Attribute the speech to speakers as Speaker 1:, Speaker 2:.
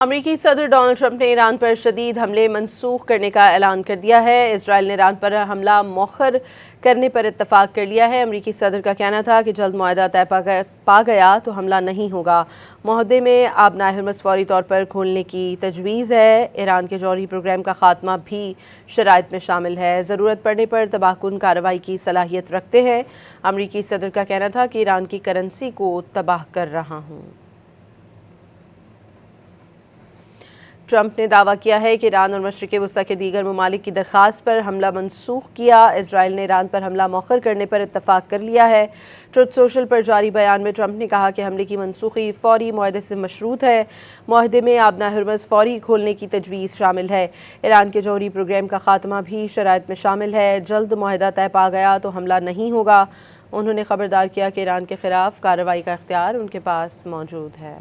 Speaker 1: امریکی صدر Donald Trump نے ایران پر شدید حملے منسوخ کرنے کا اعلان کر دیا ہے۔ اسرائیل نے ایران پر حملہ مؤخر کرنے پر اتفاق کر لیا ہے۔ امریکی صدر کا کہنا تھا کہ جلد معاہدہ طے پا گیا تو حملہ نہیں ہوگا۔ معاہدے میں آبنائے ہرمز فوری طور پر کھولنے کی تجویز ہے۔ ایران کے جوہری پروگرام کا خاتمہ بھی شرائط میں شامل ہے۔ ضرورت پڑنے پر تباہ کن کارروائی کی صلاحیت رکھتے ہیں۔ امریکی صدر کا کہنا تھا کہ ایران کی کرنسی کو تباہ کر رہا ہوں۔ ٹرمپ نے دعویٰ کیا ہے کہ ایران اور مشرق وسطیٰ کے دیگر ممالک کی درخواست پر حملہ منسوخ کیا۔ اسرائیل نے ایران پر حملہ مؤخر کرنے پر اتفاق کر لیا ہے۔ ٹروتھ سوشل پر جاری بیان میں ٹرمپ نے کہا کہ حملے کی منسوخی فوری معاہدے سے مشروط ہے۔ معاہدے میں آبنائے ہرمز فوری کھولنے کی تجویز شامل ہے۔ ایران کے جوہری پروگرام کا خاتمہ بھی شرائط میں شامل ہے۔ جلد معاہدہ طے پا گیا تو حملہ نہیں ہوگا۔ انہوں نے خبردار کیا کہ ایران کے خلاف کارروائی کا اختیار ان کے پاس موجود ہے۔